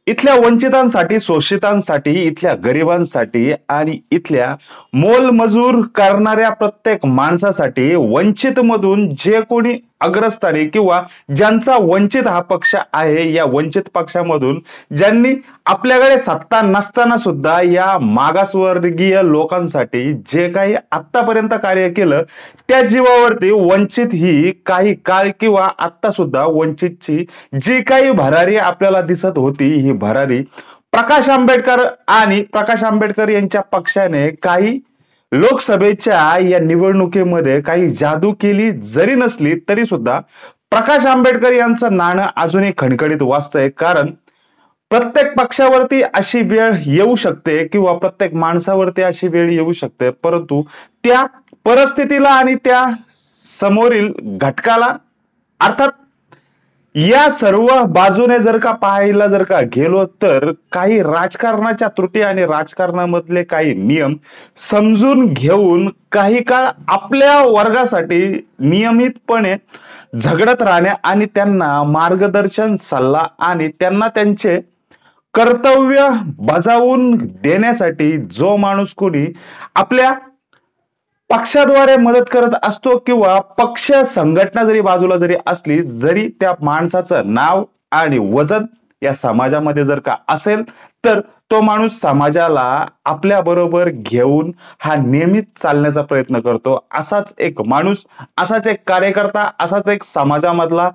इथल्या वंचितांसाठी, शोषितांसाठी, इथल्या गरिबांसाठी आणि इथल्या मोलमजूर करणाऱ्या प्रत्येक माणसासाठी वंचित मधून जे कोणी अग्रस्थानी किंवा ज्यांचा वंचित हा पक्ष आहे, या वंचित पक्षामधून ज्यांनी आपल्याकडे सत्ता नसताना सुद्धा या मागासवर्गीय लोकांसाठी जे काही आतापर्यंत कार्य केलं, त्या जीवावरती वंचित ही काही काळ किंवा आता सुद्धा वंचितची जी काही भरारी आपल्याला दिसत होती, ही भरारी प्रकाश आंबेडकर आणि प्रकाश आंबेडकर यांच्या पक्षाने काही लोकसभेच्या या निवडणुकीमध्ये काही जादू केली जरी नसली तरी सुद्धा प्रकाश आंबेडकर यांचं नाणं अजूनही खणखणीत वाजतंय. कारण प्रत्येक पक्षावरती अशी वेळ येऊ शकते किंवा प्रत्येक माणसावरती अशी वेळ येऊ शकते, परंतु त्या परिस्थितीला आणि त्या समोरील घटकाला, अर्थात या सर्व बाजूने जर का पाहायला जर का गेलो तर काही राजकारणाच्या त्रुटी आणि राजकारणामधले काही नियम समजून घेऊन काही काळ आपल्या वर्गासाठी नियमितपणे झगडत राहणे आणि त्यांना मार्गदर्शन, सल्ला आणि त्यांना त्यांचे कर्तव्य बजावून देण्यासाठी जो माणूस कोणी आपल्या पक्षाद्वारे मदत करत असतो किंवा पक्ष संघटना जरी बाजूला जरी असली, जरी त्या माणसाचं नाव आणि वजन या समाजामध्ये जर का असेल, तर तो माणूस समाजाला आपल्या बरोबर घेऊन हा नेहमीच चालण्याचा प्रयत्न करतो. असाच एक माणूस, असाच एक कार्यकर्ता, असाच एक समाजामधला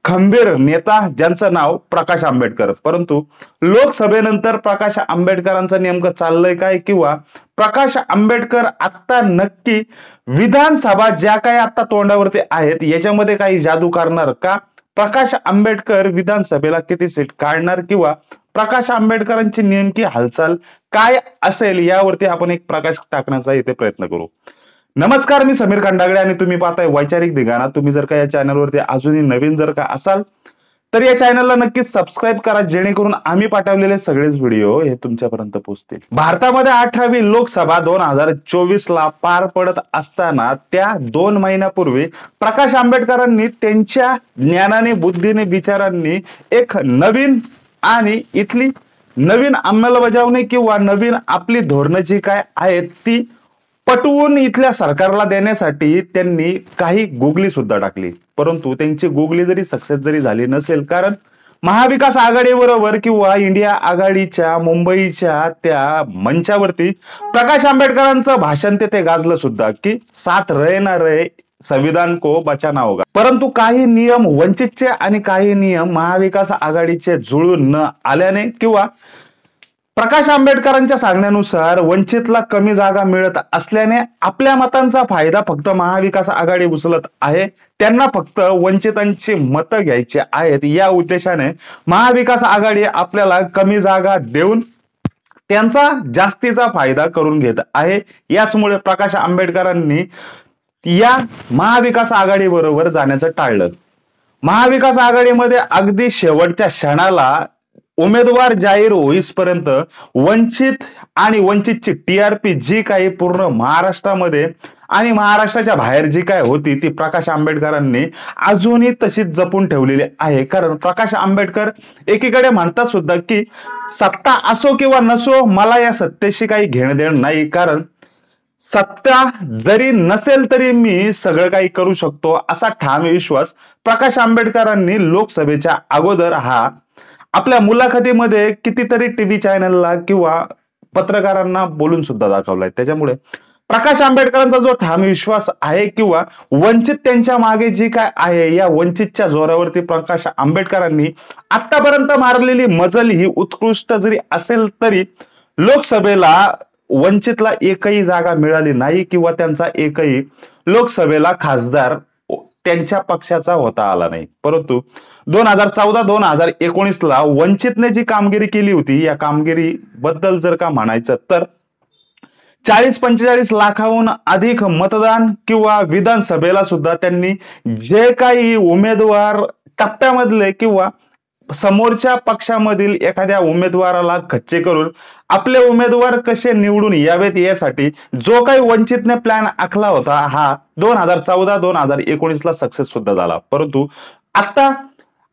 खंबीर नेता ज्यांचं नाव प्रकाश आंबेडकर. परंतु लोकसभेनंतर प्रकाश आंबेडकरांचं नेमकं चाललंय काय, किंवा प्रकाश आंबेडकर आता नक्की विधानसभा ज्या काही आता तोंडावरती आहेत याच्यामध्ये काही जादू करणार का? प्रकाश आंबेडकर विधानसभेला किती सीट काढणार किंवा प्रकाश आंबेडकरांची नेमकी हालचाल काय असेल, यावरती आपण एक प्रकाश टाकण्याचा इथे प्रयत्न करू. नमस्कार, मी समीर खंडागळे आणि तुम्ही पाहताय वैचारिक धिगाणा. तुम्ही जर का या चॅनलवरती अजूनही नवीन जर का असाल तर या चॅनलला नक्कीच सबस्क्राईब करा, जेणेकरून आम्ही पाठवलेले सगळेच व्हिडिओ हे तुमच्यापर्यंत पोहोचतील. भारतामध्ये 18वी लोकसभा 2024 ला पार पडत असताना त्या 2 महिन्यापूर्वी प्रकाश आंबेडकरांनी त्यांच्या ज्ञानाने, बुद्धीने, विचारांनी एक नवीन आणि इथली नवीन अंमलबजावणी किंवा नवीन आपली धोरणं जी काय आहेत ती पटवून इथल्या सरकारला देण्यासाठी त्यांनी काही गुगली सुद्धा टाकली. परंतु त्यांची गुगली जरी सक्सेस जरी झाली नसेल, कारण महाविकास आघाडी बरोबर किंवा इंडिया आघाडीच्या मुंबईच्या त्या मंचावरती प्रकाश आंबेडकरांचं भाषण ते गाजलं सुद्धा की साथ रहे ना रहे, संविधान को बचाना होगा. परंतु काही नियम वंचितचे आणि काही नियम महाविकास आघाडीचे जुळून न आल्याने किंवा प्रकाश आंबेडकरांच्या सांगण्यानुसार वंचितला कमी जागा मिळत असल्याने आपल्या मतांचा फायदा फक्त महाविकास आघाडी उचलत आहे. त्यांना फक्त वंचितांची मतं घ्यायची आहेत. या उद्देशाने महाविकास आघाडी आपल्याला कमी जागा देऊन त्यांचा जास्तीचा फायदा करून घेत आहे. याचमुळे प्रकाश आंबेडकरांनी या महाविकास आघाडी बरोबर जाण्याचं टाळलं. महाविकास आघाडीमध्ये अगदी शेवटच्या क्षणाला उमेदवार जाहीर होईपर्यंत वंचित आणि वंचितची टीआरपी जी काही पूर्ण महाराष्ट्रामध्ये आणि महाराष्ट्राच्या बाहेर जी काय होती ती प्रकाश आंबेडकरांनी अजूनही तशीच जपून ठेवलेली आहे. कारण प्रकाश आंबेडकर एकीकडे म्हणतात सुद्धा की सत्ता असो किंवा नसो, मला या सत्तेशी काही घेणं देणं नाही, कारण सत्ता जरी नसेल तरी मी सगळं काही करू शकतो, असा ठाम विश्वास प्रकाश आंबेडकरांनी लोकसभेच्या अगोदर हा आपल्या मुलाखतीमध्ये कितीतरी टीव्ही चॅनलला किंवा पत्रकारांना बोलून सुद्धा दाखवलाय. त्याच्यामुळे प्रकाश आंबेडकरांचा जो ठाम विश्वास आहे किंवा वंचित त्यांच्या मागे जी काय आहे, या वंचितच्या जोरावरती प्रकाश आंबेडकरांनी आतापर्यंत मारलेली मजल ही उत्कृष्ट जरी असेल तरी लोकसभेला वंचितला एकही जागा मिळाली नाही किंवा त्यांचा एकही लोकसभेला खासदार त्यांच्या पक्षाचा होता आला नाही. परंतु 2014-2019 ला वंचितने जी कामगिरी केली होती, या कामगिरी बद्दल जर का म्हणायचं तर 40-45 लाखाहून अधिक मतदान किंवा विधानसभेला सुद्धा त्यांनी जे काही उमेदवार टप्प्यामधले किंवा समोरच्या पक्षामधील एखाद्या उमेदवाराला खच्चे करून आपले उमेदवार कसे निवडून यावेत यासाठी जो काही वंचितने प्लॅन आखला होता, हा 2014-2019 ला सक्सेस सुद्धा झाला. परंतु आता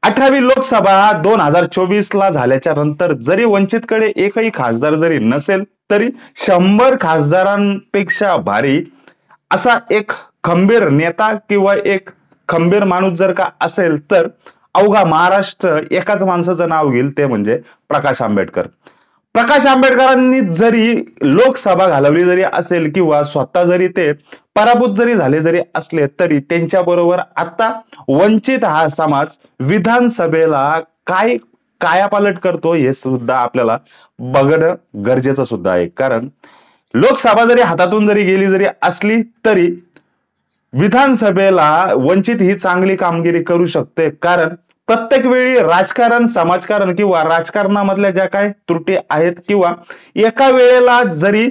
18वी लोकसभा 2024 ला झाल्याच्या नंतर जरी वंचितकडे एकही खासदार जरी नसेल तरी 100 खासदारांपेक्षा भारी असा एक खंबीर नेता किंवा एक खंबीर माणूस जर का असेल तर अवघा महाराष्ट्र एकाच माणसाचं नाव घेईल, ते म्हणजे प्रकाश आंबेडकर. प्रकाश आंबेडकरांनी जरी लोकसभा घालवली जरी असेल किंवा स्वतः जरी ते पराभूत जरी झाले जरी असले तरी त्यांच्या बरोबर आता वंचित हा समाज विधानसभेला काय कायापालट करतो हे सुद्धा आपल्याला बघणं गरजेचं सुद्धा आहे. कारण लोकसभा जरी हातातून जरी गेली जरी असली तरी विधानसभेला वंचित ही चांगली कामगिरी करू शकते. कारण प्रत्येक वेळी राजकारण, समाजकारण किंवा राजकारणामधल्या ज्या काही त्रुटी आहेत किंवा एका वेळेला जरी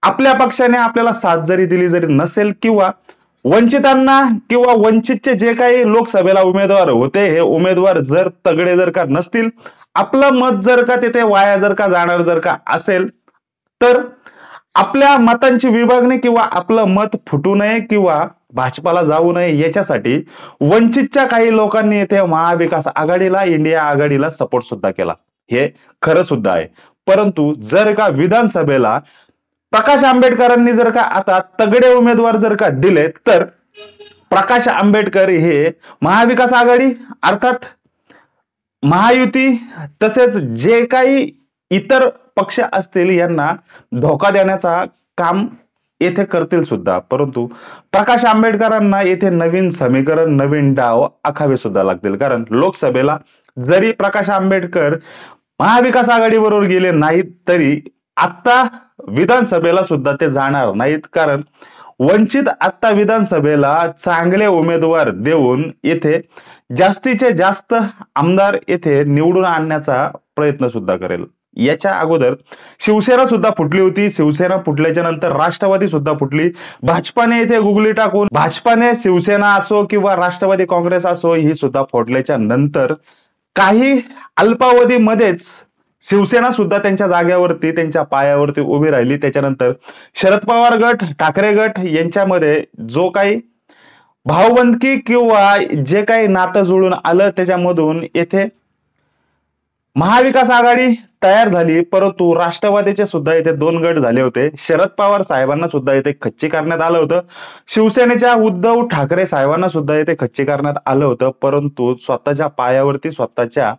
आपल्या पक्षाने आपल्याला साथ जरी दिली जरी नसेल किंवा वंचितांना किंवा वंचितचे जे काही लोकसभेला उमेदवार होते हे उमेदवार जर तगडे जर का नसतील, आपलं मत जर का तिथे वाया जर का जाणार जर का असेल तर आपल्या मतांची विभागणी किंवा आपलं मत फुटू नये किंवा भाजपाला जाऊ नये याच्यासाठी वंचितच्या काही लोकांनी येथे महाविकास आघाडीला, इंडिया आघाडीला सपोर्ट सुद्धा केला. हे खरं सुद्धा आहे. परंतु जर का विधानसभेला प्रकाश आंबेडकरांनी जर का आता तगडे उमेदवार जर का दिले तर प्रकाश आंबेडकर हे महाविकास आघाडी अर्थात महायुती तसेच जे काही इतर पक्ष असतील यांना धोका देण्याचा काम येथे करतील सुद्धा. परंतु प्रकाश आंबेडकरांना येथे नवीन समीकरण, नवीन डाव आखावे सुद्धा लागतील. कारण लोकसभेला जरी प्रकाश आंबेडकर महाविकास आघाडी बरोबर गेले नाहीत तरी आता विधानसभेला सुद्धा ते जाणार नाहीत. कारण वंचित आता विधानसभेला चांगले उमेदवार देऊन येथे जास्तीचे जास्त आमदार येथे निवडून आणण्याचा प्रयत्न सुद्धा करेल. याच्या अगोदर शिवसेना सुद्धा फुटली होती. शिवसेना फुटल्याच्या नंतर राष्ट्रवादी सुद्धा फुटली. भाजपाने येथे गुगली टाकून भाजपाने शिवसेना असो किंवा राष्ट्रवादी काँग्रेस असो ही सुद्धा फोडल्याच्या नंतर काही अल्पावधीमध्येच शिवसेना सुद्धा त्यांच्या जागेवरती, त्यांच्या पायावरती उभी राहिली. त्याच्यानंतर शरद पवार गट, ठाकरे गट यांच्यामध्ये जो काही भावबंदकी किंवा जे काही नातं जुळून आलं त्याच्यामधून येथे महाविकास आघाडी तयार झाली. परंतु राष्ट्रवादीचे सुद्धा इथे 2 गट झाले होते. शरद पवार साहेबांना सुद्धा इथे खच्ची करण्यात आलं होतं. शिवसेनेच्या उद्धव ठाकरे साहेबांना सुद्धा इथे खच्ची करण्यात आलं होतं. परंतु स्वतःच्या पायावरती, स्वतःच्या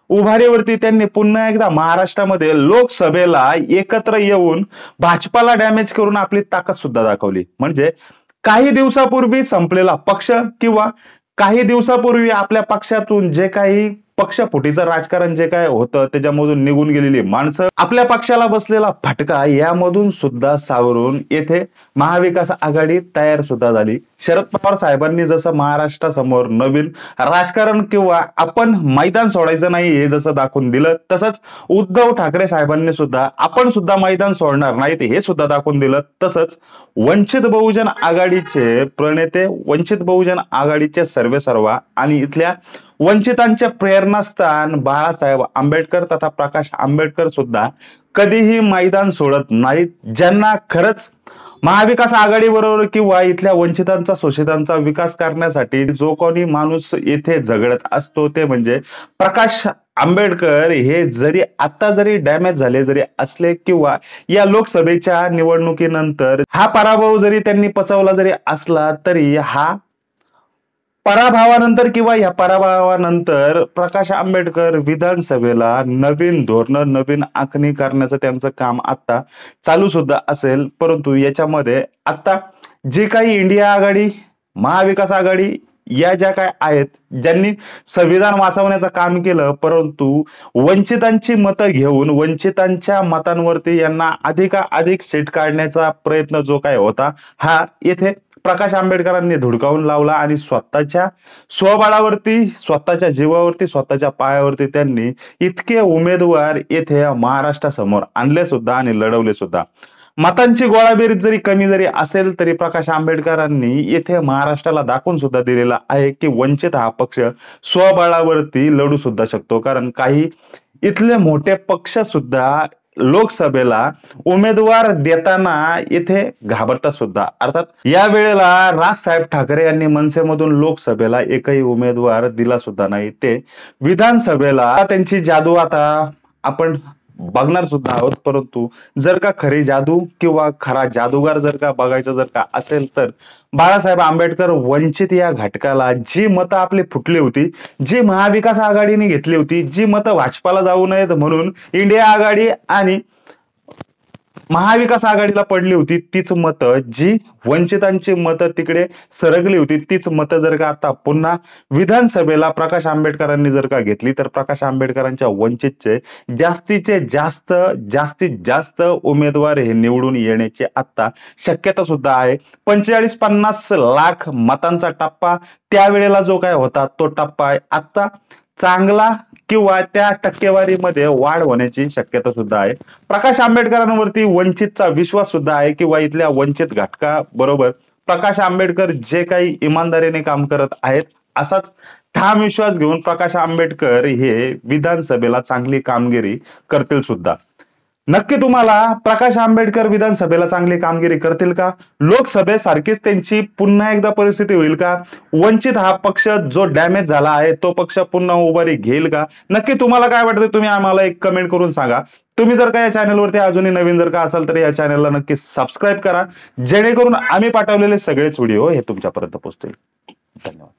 उभारीवरती त्यांनी पुन्हा एकदा महाराष्ट्रामध्ये लोकसभेला एकत्र येऊन भाजपाला डॅमेज करून आपली ताकद सुद्धा दाखवली. म्हणजे काही दिवसापूर्वी संपलेला पक्ष किंवा काही दिवसापूर्वी आपल्या पक्षातून जे काही पक्षफुटीचं राजकारण जे काय होतं त्याच्यामधून निघून गेलेली माणसं, आपल्या पक्षाला बसलेला फटका यामधून सुद्धा सावरून येथे महाविकास आघाडी तयार सुद्धा झाली. शरद पवार साहेबांनी जसं महाराष्ट्रासमोर नवीन राजकारण किंवा आपण मैदान सोडायचं नाही हे जसं दाखवून दिलं, तसंच उद्धव ठाकरे साहेबांनी सुद्धा आपण सुद्धा मैदान सोडणार नाहीत हे सुद्धा दाखवून दिलं. तसंच वंचित बहुजन आघाडीचे प्रणेते, वंचित बहुजन आघाडीचे सर्वेसर्वा आणि इथल्या वंचितांचे प्रेरणास्थान बाळासाहेब आंबेडकर तथा प्रकाश आंबेडकर सुद्धा कधीही मैदान सोडत नाहीत. ज्यांना खरंच महाविकास आघाडी बरोबर किंवा इथल्या वंचितांचा, शोषितांचा विकास करण्यासाठी जो कोणी माणूस येथे झगडत असतो ते म्हणजे प्रकाश आंबेडकर. हे जरी आता जरी डॅमेज झाले जरी असले किंवा या लोकसभेच्या निवडणुकीनंतर हा पराभव जरी त्यांनी पचवला जरी असला तरी हा पराभवानंतर किंवा या पराभवानंतर प्रकाश आंबेडकर विधानसभेला नवीन धोरण, नवीन आखणी करण्याचं त्यांचं काम आता चालू सुद्धा असेल. परंतु याच्यामध्ये आता जे काही इंडिया आघाडी, महाविकास आघाडी या ज्या काय आहेत ज्यांनी संविधान वाचवण्याचं काम केलं, परंतु वंचितांची मतं घेऊन वंचितांच्या मतांवरती यांना अधिकाधिक सीट काढण्याचा प्रयत्न जो काय होता हा येथे प्रकाश आंबेडकरांनी धुडकावून लावला आणि स्वतःच्या स्वबळावरती, स्वतःच्या जीवावरती, स्वतःच्या पायावरती त्यांनी इतके उमेदवार येथे महाराष्ट्रासमोर आणले सुद्धा आणि लढवले सुद्धा. मतांची गोळाबेरीज जरी कमी जरी असेल तरी प्रकाश आंबेडकरांनी येथे महाराष्ट्राला दाखवून सुद्धा दिलेला आहे की वंचित हा पक्ष स्वबळावरती लढू सुद्धा शकतो. कारण काही इथले मोठे पक्ष सुद्धा लोकसभेला उमेदवार देताना इथे घाबरतात सुद्धा. अर्थात या वेळेला राजसाहेब ठाकरे यांनी मनसेमधून लोकसभेला एकही उमेदवार दिला सुद्धा नाही. ते विधानसभेला त्यांची जादू आता आपण बघणार सुद्धा आहोत. परंतु जर का खरी जादू किंवा खरा जादूगार जर का बघायचं जर का असेल तर बाळासाहेब आंबेडकर वंचित या घटकाला जी मतं आपली फुटली होती, जी महाविकास आघाडीने घेतली होती, जी मतं भाजपाला जाऊ नयेत म्हणून इंडिया आघाडी आणि महाविकास आघाडीला पडली होती, तीच मतं जी वंचितांची मतं तिकडे सरकली होती, तीच मतं जर का आता पुन्हा विधानसभेला प्रकाश आंबेडकरांनी जर का घेतली तर प्रकाश आंबेडकरांच्या वंचितचे जास्तीत जास्त उमेदवार हे निवडून येण्याची आता शक्यता सुद्धा आहे. 45-50 लाख मतांचा टप्पा त्यावेळेला जो काय होता तो टप्पा आहे आता चांगला किंवा त्या टक्केवारीमध्ये वाढ होण्याची शक्यता सुद्धा आहे. प्रकाश आंबेडकरांवरती वंचितचा विश्वास सुद्धा आहे किंवा इथल्या वंचित घटका बरोबर प्रकाश आंबेडकर जे काही इमानदारीने काम करत आहेत असाच ठाम विश्वास घेऊन प्रकाश आंबेडकर हे विधानसभेला चांगली कामगिरी करतील सुद्धा. नक्की तुम्हाला प्रकाश आंबेडकर विधानसभेला चांगली कामगिरी करतील का? लोकसभेसारखीच त्यांची पुन्हा एकदा परिस्थिती होईल का? वंचित हा पक्ष जो डॅमेज झाला आहे तो पक्ष पुन्हा उभारी घेईल का? नक्की तुम्हाला काय वाटतं तुम्ही आम्हाला एक कमेंट करून सांगा. तुम्ही जर का या चॅनलवरती अजूनही नवीन जर का असाल तर या चॅनलला नक्की सबस्क्राईब करा, जेणेकरून आम्ही पाठवलेले सगळेच व्हिडिओ हे तुमच्यापर्यंत पोहोचतील. धन्यवाद.